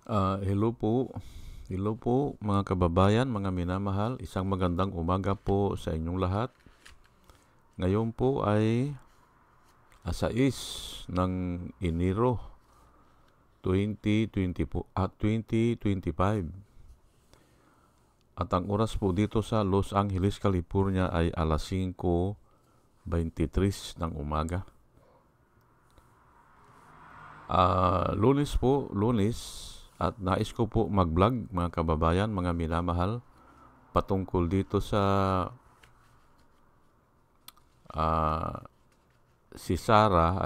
Hello po. Hello po mga kababayan, mga minamahal. Isang magandang umaga po sa inyong lahat. Ngayon po ay 6 ng Enero 2025. At ang oras po dito sa Los Angeles, California ay alas 5:23 ng umaga. Lunes po, Lunes. At nais ko po mag-vlog mga kababayan, mga minamahal, patungkol dito sa si Sarah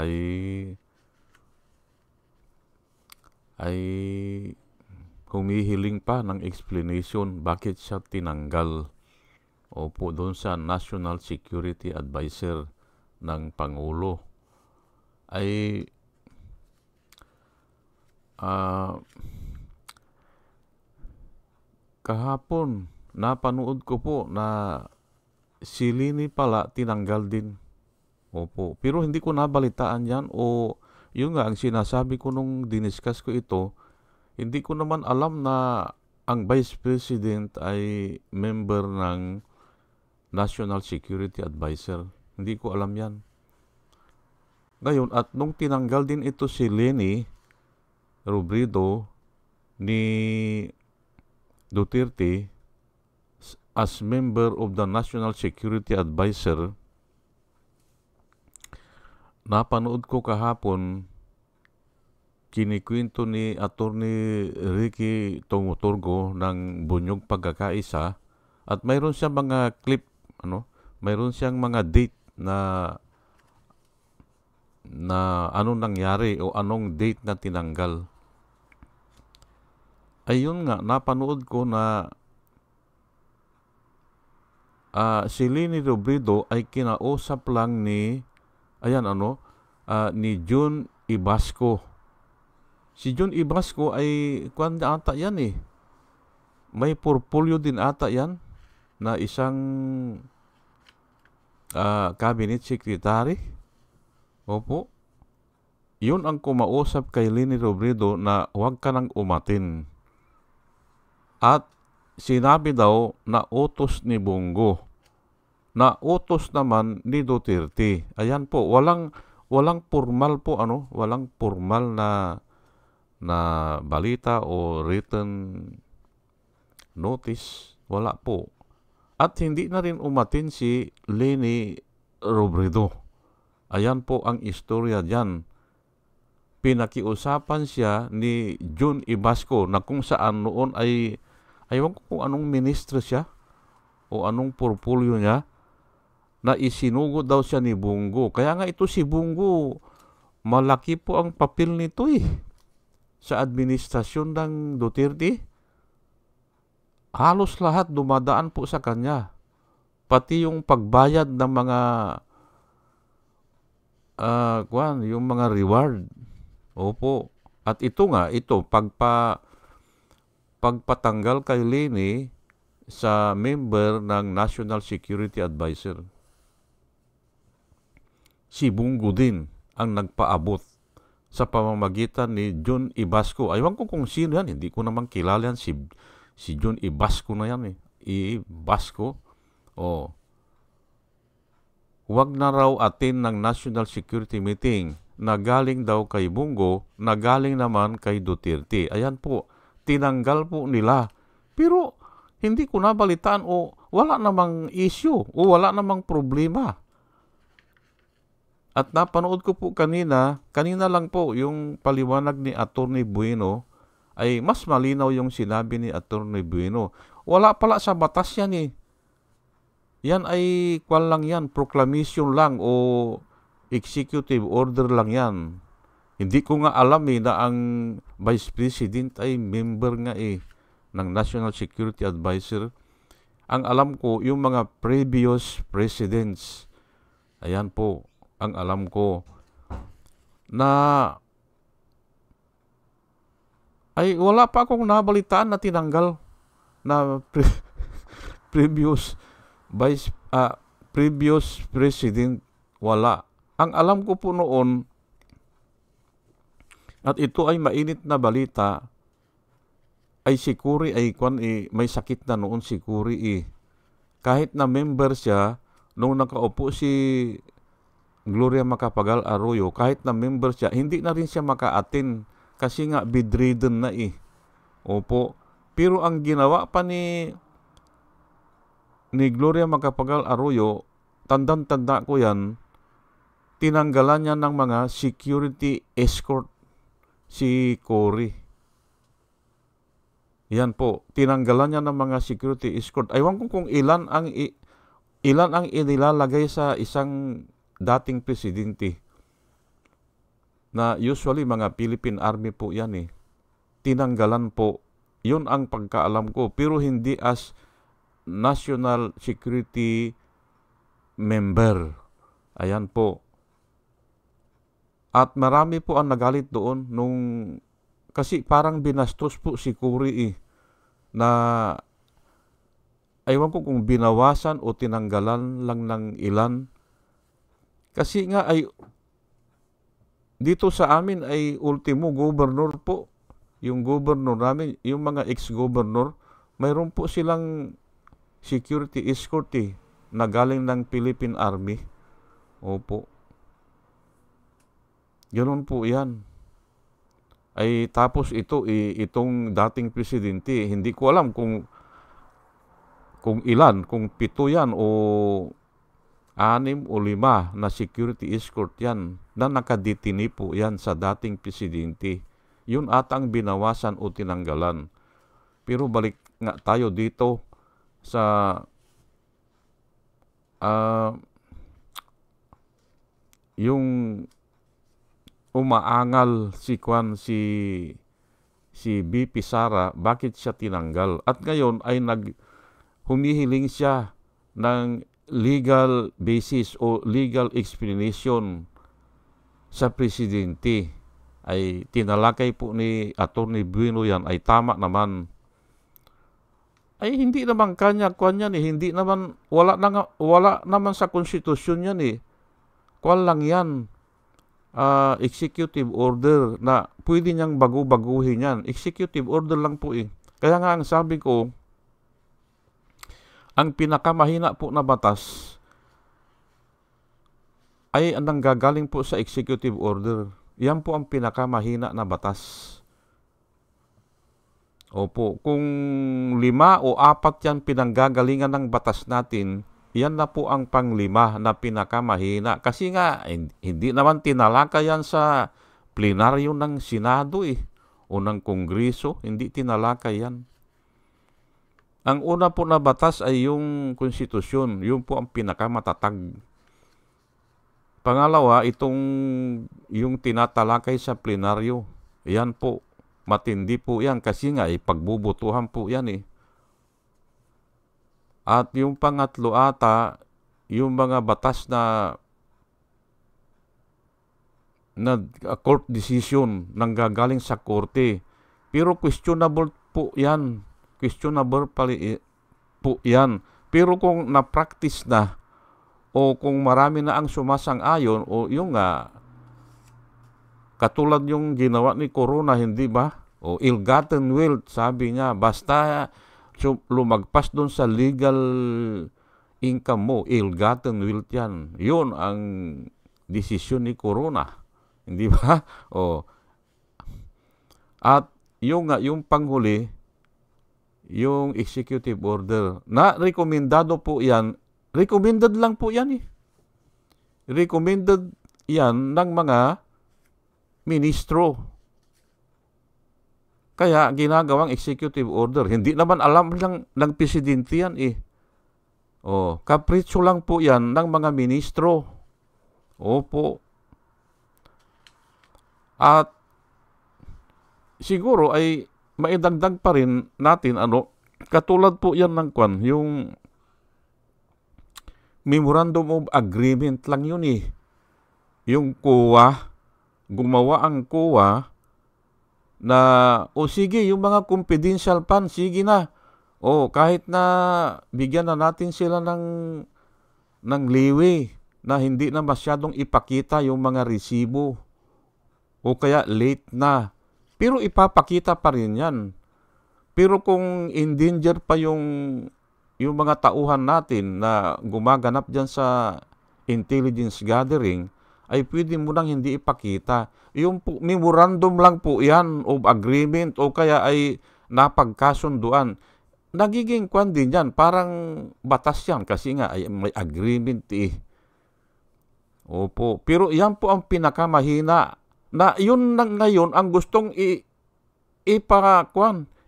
ay humihiling pa ng explanation bakit siya tinanggal po doon sa National Security Advisor ng Pangulo. Ay kahapon napanood ko po na si Lini pala tinanggal din. Opo. Pero hindi ko nabalitaan yan o yun nga ang sinasabi ko nung diniscuss ko ito, hindi ko naman alam na ang Vice President ay member ng National Security Advisor. Hindi ko alam yan. Ngayon, at nung tinanggal din ito si Leni Robredo ni Duterte as member of the National Security Advisor, napanood ko kahapon, kinikwento ni Attorney Ricky Tumuturgo ng Bunyog Pagkakaisa at mayroon siyang mga clip, mayroon siyang mga date na anong nangyari o anong date na tinanggal. Ayun nga, napanood ko na si Leni Robredo ay kinausap lang ni June Ibasco. Si June Ibasco ay kuwan ata yan eh. May portfolio din ata yan na isang cabinet secretary. Opo. Yun ang kumausap kay Leni Robredo na huwag ka nang umatin. At sinabi daw na utos ni Bongo, na utos naman ni Duterte. Ayan po, walang formal po walang formal na balita o written notice, wala po. At hindi na rin umatin si Leni Robredo. Ayan po ang istorya diyan. Pinakiusapan siya ni June Ibasco na kung saan noon ay ewan ko kung anong ministro siya o anong portfolio niya, na isinugo daw siya ni Bongo. Kaya nga ito si Bongo, malaki po ang papel nito sa administrasyon ng Duterte. Halos lahat dumadaan po sa kanya. Pati yung pagbayad ng mga yung mga reward. Opo. At ito pagpatanggal kay Leni sa member ng National Security Advisor. Si Bongo din ang nagpaabot sa pamamagitan ni June Ibasco. Aywan ko kung sino yan, hindi ko naman kilala yan, si June Ibasco na yan Ibasco. Huwag na raw atin ng National Security Meeting na galing daw kay Bongo, na galing naman kay Duterte. Ayan po, tinanggal po nila. Pero hindi ko nabalitaan o wala namang issue o wala namang problema. At napanood ko po kanina lang po yung paliwanag ni Attorney Bueno, ay mas malinaw yung sinabi ni Attorney Bueno. Wala pala sa batas yan Yan ay lang yan, proclamation lang o executive order lang yan. Hindi ko nga alam na ang Vice President ay member nga ng National Security Advisor. Ang alam ko, yung mga previous presidents, ayan po, ang alam ko, na ay wala pa akong nabalitaan na tinanggal na previous president, wala. Ang alam ko po noon, at ito ay mainit na balita, ay si Cory ay may sakit na noon si Cory Kahit na member siya, nung nakaupo si Gloria Macapagal Arroyo, kahit na member siya, hindi na rin siya maka-attend kasi nga bedridden na Opo. Pero ang ginawa pa ni Gloria Macapagal Arroyo, tandang-tanda ko yan, tinanggalan niya ng mga security escort si Cory. Yan po, tinanggalan niya ng mga security escort. Aywan ko kung ilan ang inilalagay sa isang dating presidente. Na usually mga Philippine Army po yan Tinanggalan po. Yun ang pagkaalam ko. Pero hindi as national security member. Ayan po. At marami po ang nagalit doon kasi parang binastos po si Cory na aywan ko kung binawasan o tinanggalan lang ng ilan. Kasi nga ay dito sa amin ay ultimo governor po. Yung governor namin, yung mga ex-governor, mayroon po silang security escort na galing ng Philippine Army. Opo. Ganun po yan. Ay tapos itong dating presidente, hindi ko alam kung ilan, kung 7 yan o 6 o 5 na security escort yan na nakadetini po yan sa dating presidente. Yun atang binawasan o tinanggalan. Pero balik nga tayo dito sa yung umaangal si BP Sara, bakit siya tinanggal? At ngayon ay humihiling siya ng legal basis o legal explanation sa presidente. Ay tinalakay po ni Atty. Bueno yan, ay tama naman. Ay hindi naman kanya yan hindi naman, wala naman sa konstitusyon yan Kwan lang yan. Executive order na pwede niyang baguhin yan. Executive order lang po Kaya nga ang sabi ko, ang pinakamahina po na batas ay ang nanggagaling po sa executive order. Yan po ang pinakamahina na batas. Opo, kung 5 o 4 yan pinanggagalingan ng batas natin, yan na po ang pang-5 na pinakamahina. Kasi nga, hindi naman tinalakay yan sa plenaryo ng Senado o ng Kongreso. Hindi tinalakay yan. Ang una po na batas ay yung konstitusyon. Yun po ang pinakamatatag. Pangalawa, yung tinatalakay sa plenaryo. Yan po, matindi po yan. Kasi nga, pagbubutuhan po yan At yung pangatlo ata, yung mga batas na court decision nang gagaling sa korte. Pero questionable po yan. Questionable po yan. Pero kung na-practice na, o kung marami na ang sumasang-ayon, o yung katulad yung ginawa ni Corona, hindi ba? O ill-gotten wealth, sabi niya, basta lumagpas doon sa legal income mo, ill-gotten wealth yan. Yun ang desisyon ni Corona. Hindi ba? At yung panghuli, yung executive order, na rekomendado po yan, recommended lang po yan Recommended yan ng mga ministro. Kaya ginagawang executive order. Hindi naman alam lang ng presidente yan kapritsyo lang po yan ng mga ministro. Opo. At siguro ay maidagdag pa rin natin katulad po yan ng yung Memorandum of Agreement lang yun Yung COA, gumawa ang COA na, sige, yung mga confidential funds, sige na. Kahit na bigyan na natin sila ng leeway na hindi na masyadong ipakita yung mga resibo. O kaya late na. Pero ipapakita pa rin yan. Pero kung in danger pa yung mga tauhan natin na gumaganap dyan sa intelligence gathering, ay pwede mo nang hindi ipakita. Yung po, memorandum lang po yan of agreement o kaya ay napagkasunduan. Nagiging kwan din yan, parang batas yan kasi nga ay may agreement eh. Opo, pero yan po ang pinakamahina na yun na ngayon ang gustong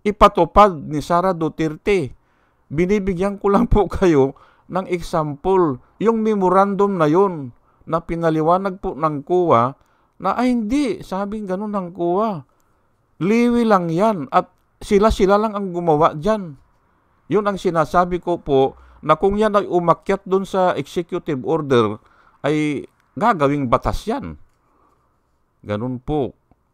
ipatupad ni Sara Duterte. Binibigyan ko lang po kayo ng example. Yung memorandum na yun na pinaliwanag po ng COA na ay hindi, sabing ganun ng COA. Liwi lang yan at sila lang ang gumawa dyan. Yun ang sinasabi ko po na kung yan ay umakyat dun sa executive order ay gagawing batas yan. Ganun po.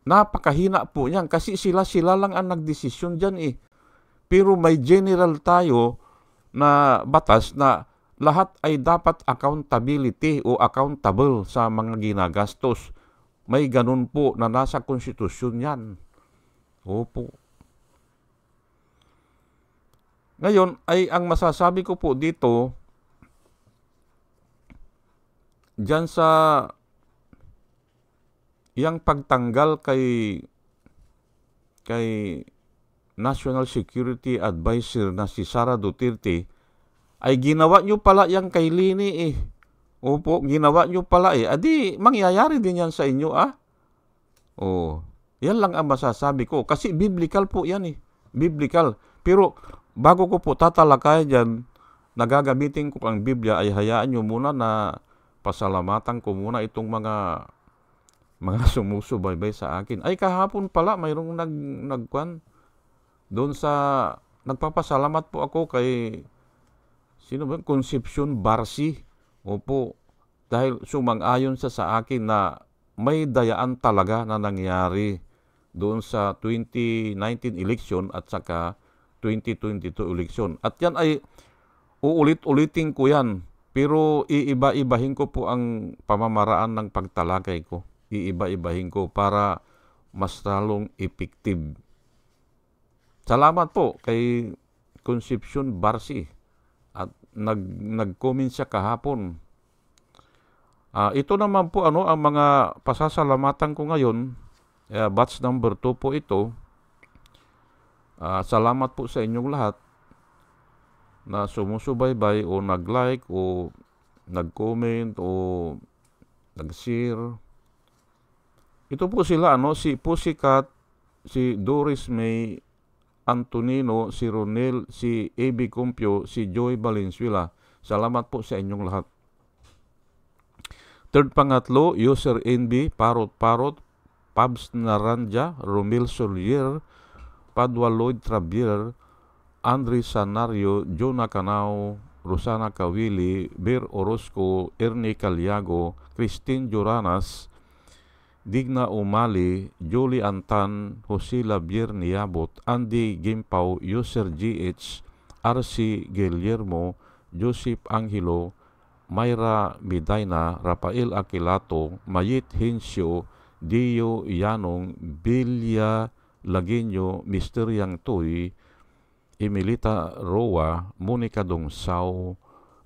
Napakahina po yan kasi sila lang ang nagdesisyon dyan eh. Pero may general tayo na batas na lahat ay dapat accountability o accountable sa mga ginagastos. May ganun po na nasa konstitusyon yan. Opo. Ngayon ay ang masasabi ko po dito, dyan sa yang pagtanggal kay National Security Advisor na si Sara Duterte, ay ginawa nyo pala yang kay Lini eh. Opo, ginawa nyo pala eh. Adi, mangyayari din yan sa inyo ah. Oh, yan lang ang masasabi ko. Kasi biblical po yan eh. Biblical. Pero bago ko po tatalakay dyan, nagagamitin ko ang Biblia, ay hayaan nyo muna na pasalamatan ko muna itong mga sumusubaybay sa akin. Ay kahapon pala mayroong nagkwan doon sa nagpapasalamat po ako kay sino ba? Concepcion Barsi. Opo. Dahil sumang-ayon sa akin na may dayaan talaga na nangyari doon sa 2019 election at saka 2022 election. At yan ay uulit-ulitin ko yan. Pero iiba-ibahin ko po ang pamamaraan ng pagtalakay ko. Iiba-ibahin ko para mas lalong effective. Salamat po kay Concepcion Barsi at nag-comment siya kahapon. Ito naman po ang mga pasasalamatan ko ngayon. Batch number 2 po ito. Salamat po sa inyong lahat na sumusubaybay o nag-like o nag-comment o nag-share. Ito po sila si Pussycat, si Doris May Antonino, si Ronel, si A.B. Compio, si Joy Valenzuela. Salamat po sa inyong lahat. Third pangatlo, User NB, Parot, Pabs Naranja, Romel Solier, Padua Lloyd Travier, Andre Sanario, Jonah Canao, Rosana Kawili, Bir Orozco, Ernie Caliago, Christine Joranas, Digna Umali, Julie Antan, Jose Labier Niabot, Andy Gimpaw, User GH, RC Guillermo, Joseph Angelo, Mayra Medina, Rafael Aquilato, Mayit Hensio, Dio Yanong, Bilya Lagueño, Mr. Yang Toy, Emilita Roa, Monica Dongsaw,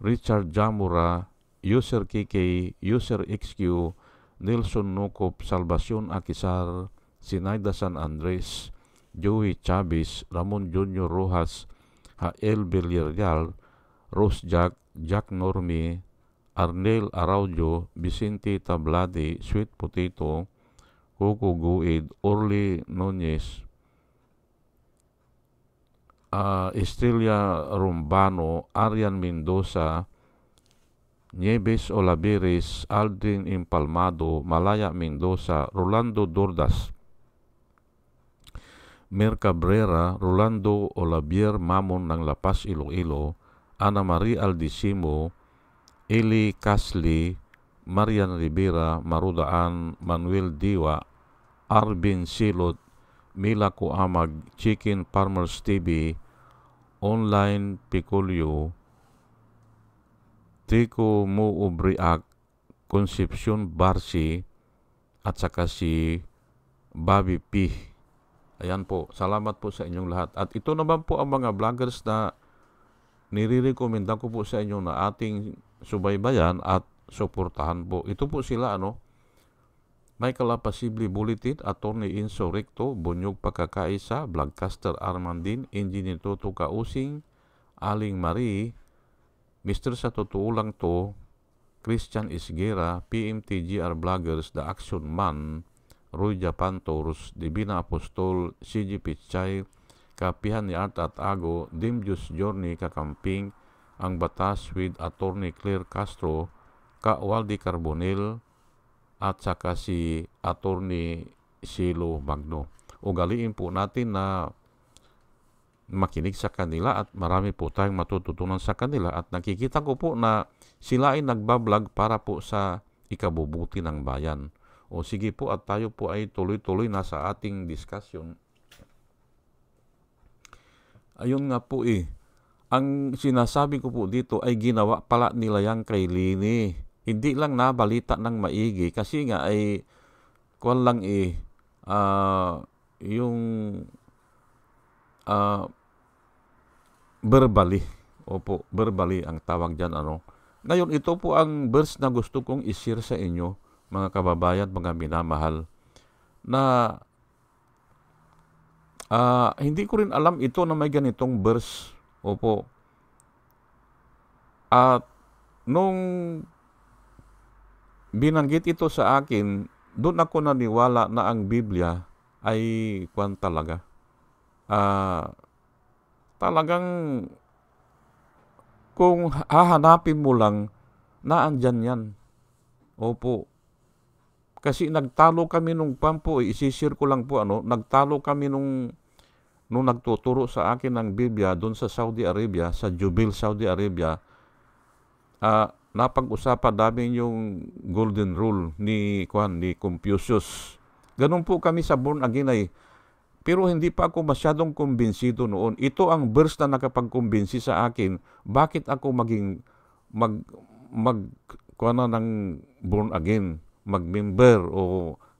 Richard Jamura, User KK, User XQ, Nelson Nocop, Salvacion Akisar, Sinaida San Andres, Joey Chavez, Ramon Junior Rojas, Hael Villarreal, Rose Jack Normi, Arnel Araujo, Vicente Tablade, Sweet Potato, Coco Guid, Orly Nunez, Estrella Rombano, Arian Mendoza, Nieves Olaveres, Aldrin Impalmado, Malaya Mendoza, Rolando Dordas, Mer Cabrera, Rolando Olavier Mamon ng Lapas Iloilo, Ana Marie Aldisimo, Eli Casli, Marian Rivera, Marudaan, Manuel Diwa, Arvin Silot, Mila Kuamag, Chicken Farmers TV, Online Picolio, Tico Muubriak, Concepcion Barsi, at saka si Bobby P. Ayan po, salamat po sa inyong lahat. At ito naman po ang mga vloggers na nire-recommenda ko po sa inyo na ating subaybayan at suportahan po. Ito po sila, Michael Apasible Bulletin, Attorney Inso Recto, Bunyog Pagkakaisa, Vlogcaster Armandin, Engineer Toto Kausing, Aling Marie, Mr. Sa Totoo Lang To, Christian Isguera, PMTGR Vloggers, The Action Man, Roy Japantos, Divina Apostol, CG Pichay, Kapihan ni Art at Ago, Dimjus Journey Kakamping, Ang Batas with Attorney Claire Castro, Ka Waldi Carbonel, at saka si Attorney Silo Magno. Ugaliin po natin na makinig sa kanila at marami po tayong matututunan sa kanila at nakikita ko po na sila ay nagbablog para po sa ikabubuti ng bayan. O sige po at tayo po ay tuloy-tuloy na sa ating discussion. Ayun nga po ang sinasabi ko po dito ay ginawa pala nila yan kay Lini. Hindi lang nabalita ng maigi kasi nga ay kwan lang yung verbally. Opo, verbally ang tawag dyan. Ngayon, ito po ang verse na gusto kong i-share sa inyo, mga kababayan, mga minamahal, na hindi ko rin alam ito na may ganitong verse. Opo. At nung binanggit ito sa akin, doon ako naniwala na ang Biblia ay kwan talaga. Talagang kung hahanapin mo lang, naandyan yan. Opo. Kasi nagtalo kami nung pampo, isisir ko lang po, nagtalo kami nung nagtuturo sa akin ng Biblia doon sa Saudi Arabia, sa Jubil, Saudi Arabia. Napag-usapan namin yung golden rule ni Confucius. Ganun po kami sa born again pero hindi pa ako masyadong kumbinsido noon. Ito ang verse na nakapagkumbinsi sa akin, bakit ako maging ng born again, mag-member o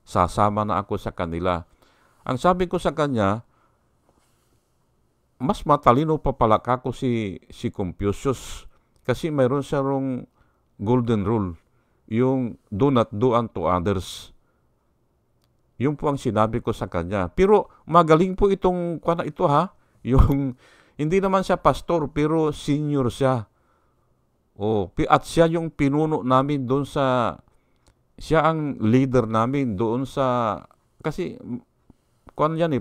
sasama na ako sa kanila. Ang sabi ko sa kanya, mas matalino pa pala ako si Confucius kasi mayroon siya rong golden rule, yung do not do unto others. Yun po ang sinabi ko sa kanya. Pero magaling po itong ito yung hindi naman siya pastor pero senior siya. At siya yung pinuno namin doon siya ang leader namin doon sa, kasi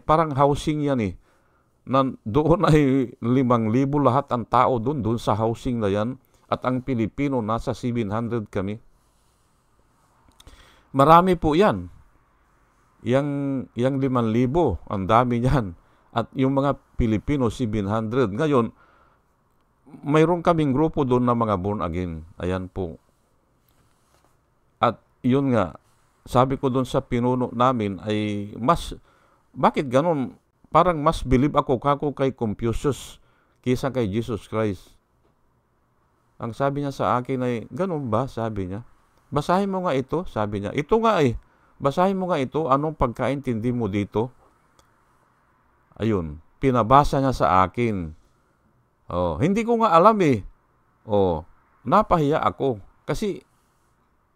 parang housing yan na doon ay 5,000 lahat ang tao doon sa housing na yan at ang Pilipino nasa 700 kami. Marami po yan. Yang 5,000, ang dami niyan. At yung mga Pilipino 700. Ngayon, mayroon kaming grupo doon na mga born again. Ayan po. At yun nga, sabi ko doon sa pinuno namin ay bakit ganun? Parang mas believe ako kay Confucius kaysa kay Jesus Christ. Ang sabi niya sa akin ay, ganun ba? Sabi niya. Basahin mo nga ito, sabi niya. Ito nga basahin mo nga ito, anong pagkaintindi mo dito? Ayun, pinabasa niya sa akin. Hindi ko nga alam napahiya ako. Kasi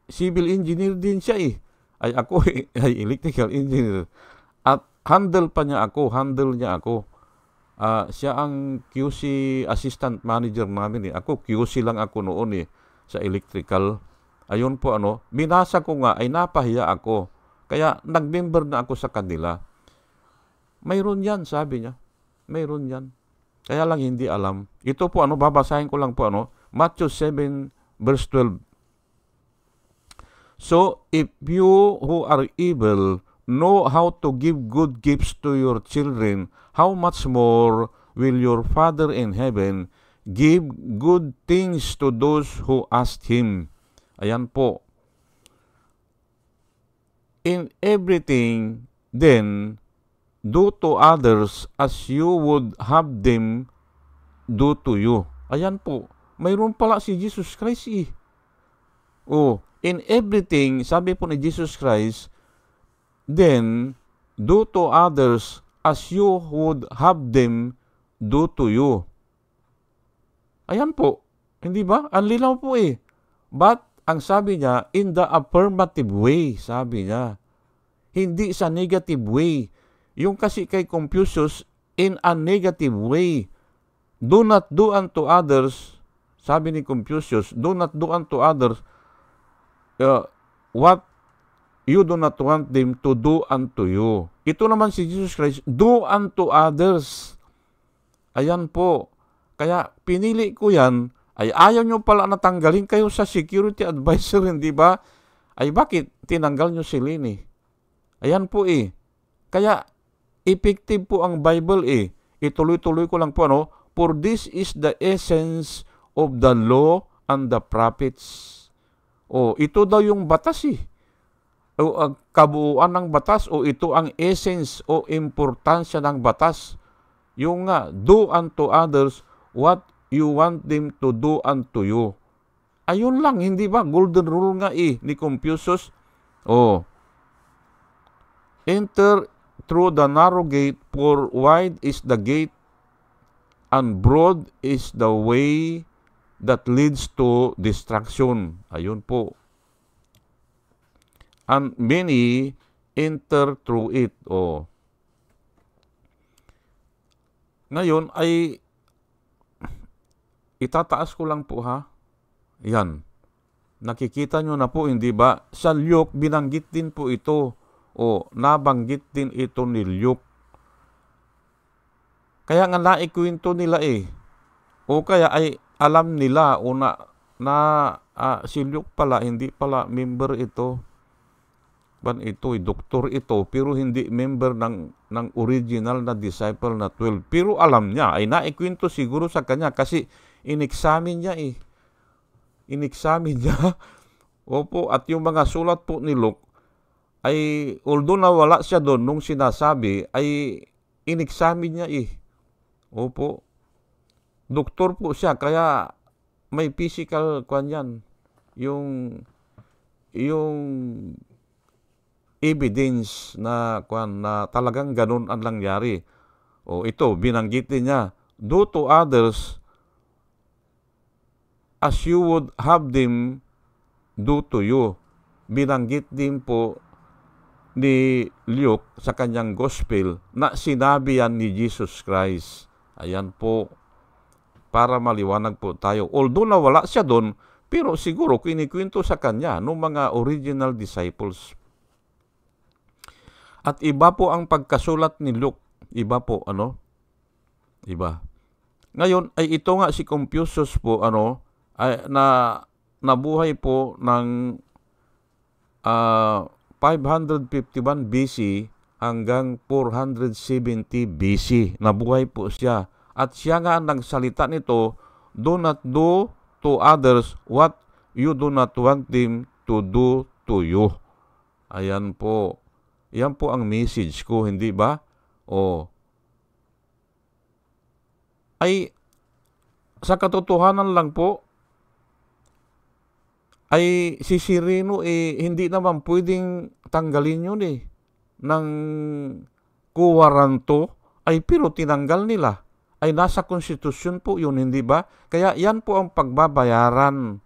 civil engineer din siya Ay ako ay electrical engineer. At handle niya ako. Siya ang QC assistant manager namin Ako QC lang ako noon sa electrical. Ayun po binasa ko nga ay napahiya ako. Kaya nag-member na ako sa kanila. Mayroon yan, sabi niya. Mayroon yan. Kaya lang hindi alam. Ito po babasahin ko lang po Matthew 7 verse 12. So if you who are evil know how to give good gifts to your children, how much more will your Father in heaven give good things to those who ask Him? Ayan po. In everything, then, do to others as you would have them do to you. Ayan po. Mayroon pala si Jesus Christ in everything, sabi po ni Jesus Christ, then, do to others as you would have them do to you. Ayan po. Hindi ba? Ang linaw po eh. But, ang sabi niya, in the affirmative way, sabi niya. Hindi sa negative way. Yung kasi kay Confucius, in a negative way. Do not do unto others, sabi ni Confucius, do not do unto others what you do not want them to do unto you. Ito naman si Jesus Christ, do unto others. Ayan po. Kaya pinili ko yan, ay ayaw nyo pala natanggalin kayo sa security advisor, hindi ba? Ay bakit tinanggal nyo si Lini? Ayan po eh. Kaya effective po ang Bible eh. Ituloy-tuloy ko lang po ano, for this is the essence of the law and the prophets. Ito daw yung batas eh. Ang kabuuan ng batas ito ang essence importansya ng batas. Yung nga, do unto others what you want them to do unto you. Ayun lang, hindi ba? Golden rule nga ni Confucius. Enter through the narrow gate, for wide is the gate and broad is the way that leads to destruction. Ayun po. And many enter through it. Ngayon ay itataas ko lang po ha. Yan. Nakikita nyo na po, hindi ba? Sa Luke, binanggit din po ito. Nabanggit din ito ni Luke. Kaya nga naikwento nila kaya ay alam nila si Luke pala, hindi pala member ito. Doktor ito, pero hindi member ng original na disciple na 12. Pero alam niya, ay naikwento siguro sa kanya kasi in-examine niya In-examine niya. Opo, at yung mga sulat po ni Luke, ay although nawala siya doon nung sinasabi, ay in-examine niya Opo. Doktor po siya, kaya may physical yan. Yung evidence na talagang ganun ang nangyari. Ito, binanggit din niya, do to others as you would have them do to you. Binanggit din po ni Luke sa kanyang gospel na sinabi yan ni Jesus Christ. Ayan po, para maliwanag po tayo. Although nawala siya doon, pero siguro kinikwento sa kanya ng mga original disciples. At iba po ang pagkasulat ni Luke. Iba po, Iba. Ngayon, ay ito nga si Confucius po, ay nabuhay po ng 551 BC hanggang 470 BC. Nabuhay po siya. At siya nga nagsalita nito, do not do to others what you do not want them to do to you. Ayan po. Yan po ang message ko, hindi ba? Ay, sa katotohanan lang po, ay si Cyreno hindi naman pwedeng tanggalin yun ng kuwaranto, pero tinanggal nila. Ay nasa konstitusyon po yun, hindi ba? Kaya yan po ang pagbabayaran.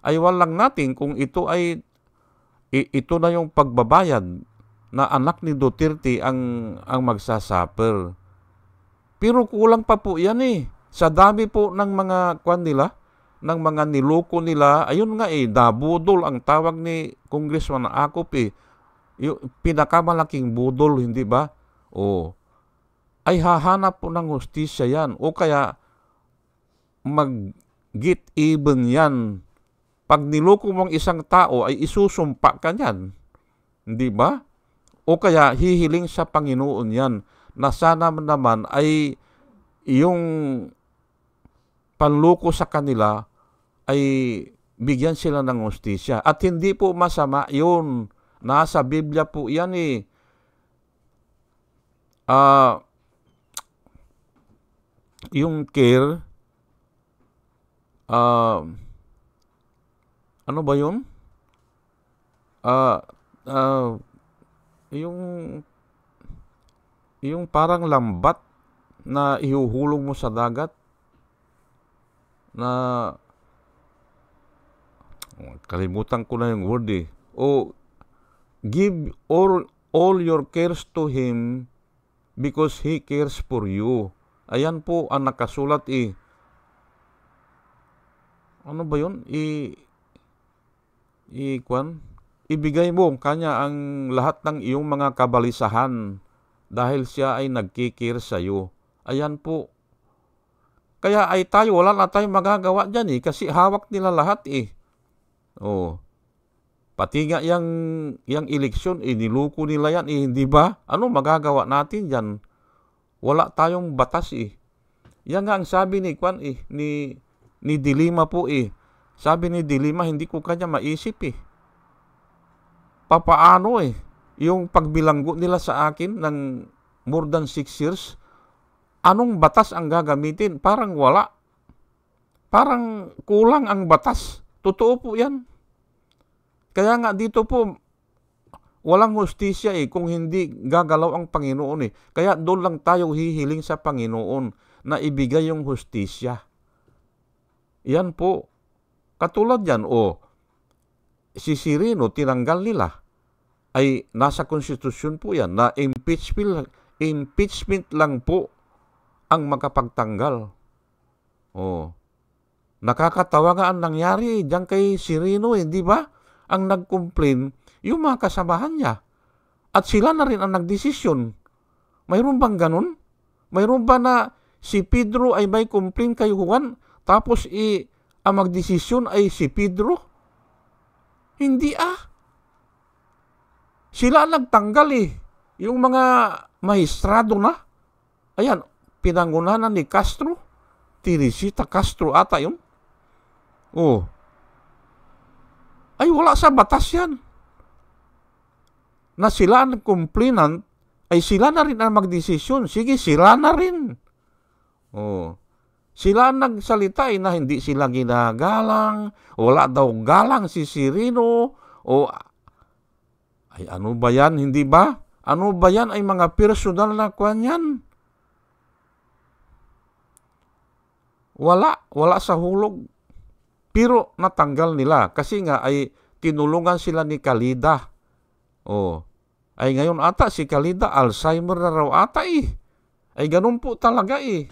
Ay walang natin kung ito ito na yung pagbabayad na anak ni Duterte ang magsasuffer. Pero kulang pa po yan sa dami po ng mga nila, ng mga niloko nila. Ayun nga dabudol ang tawag ni Congressman Acop yung pinakamalaking budol, hindi ba? Ay hahanap po ng hustisya yan. O kaya mag-get even yan. Pag niloko mong isang tao, ay isusumpa ka yan. Hindi ba? O kaya hihiling sa Panginoon yan na sana naman ay yung panloko sa kanila ay bigyan sila ng hustisya. At hindi po masama yun. Nasa Biblia po yan yung care, ano ba yun? Yung yung parang lambat na ihuhulog mo sa dagat na kalimutan ko na yung word eh. O give all your cares to Him because He cares for you. Ayan po ang nakasulat eh. Ano ba yun? Ibigay mo kanya ang lahat ng iyong mga kabalisahan dahil siya ay nagkikir sa iyo. Ayan po. Kaya ay tayo, wala na tayong magagawa dyan eh, kasi hawak nila lahat eh. Oh. Pati nga yung eleksyon, niluko nila yan eh, hindi ba? Ano magagawa natin dyan? Wala tayong batas eh. Yan nga ang sabi ni ni Dilima po eh. Sabi ni Dilima, hindi ko kanya maisip eh. Papaano eh? Yung pagbilanggo nila sa akin ng more than 6 years, anong batas ang gagamitin? Parang wala. Parang kulang ang batas. Totoo po yan. Kaya nga dito po, walang hustisya eh kung hindi gagalaw ang Panginoon eh. Kaya doon lang tayo hihiling sa Panginoon na ibigay yung hustisya. Yan po. Katulad yan, si Sirino, tinanggal nila. Ay nasa konstitusyon po yan na impeachment lang po ang makapagtanggal. Nakakatawa nga ang nangyari diyan kay Sirino, hindi ba? Ang nag-complain, yung mga kasamahan niya. At sila na rin ang nagdesisyon. Mayroon bang ganun? Mayroon ba na si Pedro ay may complain kay Juan, tapos ang magdesisyon ay si Pedro? Hindi Sila ang nagtanggal eh. Yung mga maestrado na. Ayan, pinangunahan ni Castro. Teresita Castro ata yun. Ay wala sa batas yan. Na sila ang complainant, ay sila na rin ang magdesisyon. Sige, sila na rin. Sila ang nagsalita na hindi sila ginagalang, wala daw galang si Sirino, ay ano ba yan, hindi ba? Ano ba yan ay mga personal na kwan yan? Wala sa hulog. Pero natanggal nila kasi nga ay tinulungan sila ni Kalida. Ay ngayon ata si Kalida, Alzheimer na raw ata eh. Ay ganun po talaga eh.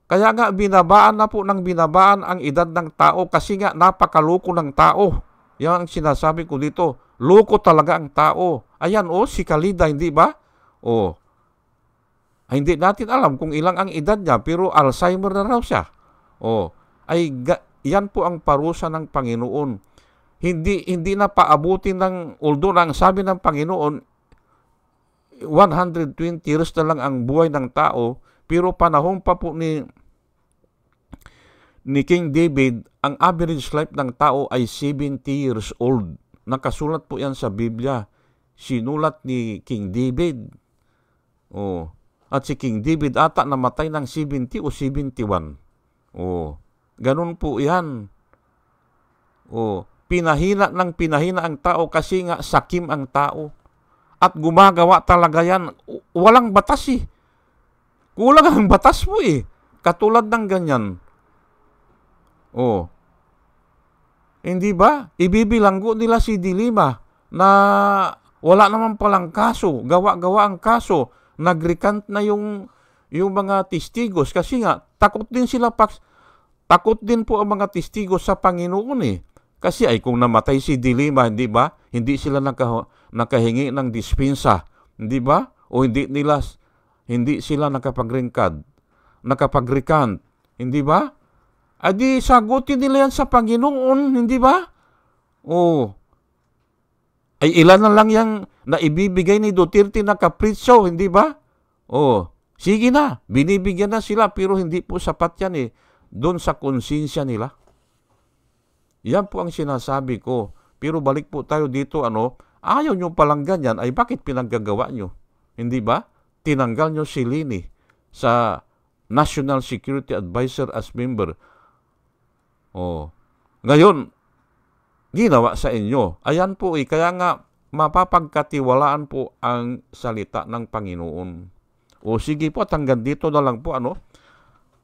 Kaya nga binabaan na po ng binabaan ang edad ng tao kasi nga napakaloko ng tao. Yan ang sinasabi ko dito. Loko talaga ang tao. Ayan si Kalida, hindi ba? Ay, hindi natin alam kung ilang ang edad niya pero Alzheimer na raw siya. Yan po ang parusa ng Panginoon. Hindi na paabutin ng, although ang sabi ng Panginoon, 120 years na lang ang buhay ng tao, pero panahon pa po ni King David, ang average life ng tao ay 70 years old. Nakasulat po yan sa Biblia. Sinulat ni King David. At si King David ata namatay ng 70 o 71. Ganun po yan. Pinahina ang tao kasi nga sakim ang tao. At gumagawa talaga yan. Walang batas eh. Kulang ang batas mo eh. Katulad ng ganyan. Hindi ba? Ibibilanggo nila si Dilima na wala naman palang kaso. Gawa-gawa ang kaso. Nag-recant na yung mga testigos. Kasi nga, takot din po ang mga testigos sa Panginoon eh. Kasi ay kung namatay si Dilima, hindi ba? Hindi sila nakahingi ng dispensa, hindi ba? O hindi sila nakapag-recant, hindi ba? Adi sagutin nila yan sa Panginoon, hindi ba? Ay ilan na lang yang naibibigay ni Duterte na kapritsyo, hindi ba? Sige na, binibigyan na sila pero hindi po sapat yan eh. Doon sa konsensya nila. Yan po ang sinasabi ko. Pero balik po tayo dito, ayaw nyo palang ganyan, ay bakit pinaggagawa nyo? Hindi ba? Tinanggal nyo si Lini sa National Security Advisor as member. Ngayon, ginawa sa inyo. Ayan po kaya nga, mapapagkatiwalaan po ang salita ng Panginoon. O sige po, at hanggang dito na lang po,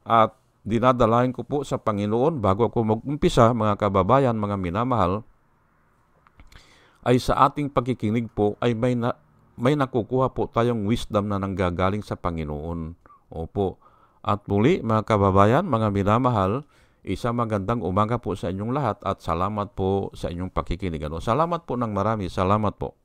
at dinadalahin ko po sa Panginoon bago ako mag-umpisa, mga kababayan, mga minamahal, ay sa ating pagkikinig po ay may nakukuha po tayong wisdom na nanggagaling sa Panginoon. Opo. At muli, mga kababayan, mga minamahal, isang magandang umaga po sa inyong lahat at salamat po sa inyong pakikinig. Salamat po ng marami. Salamat po.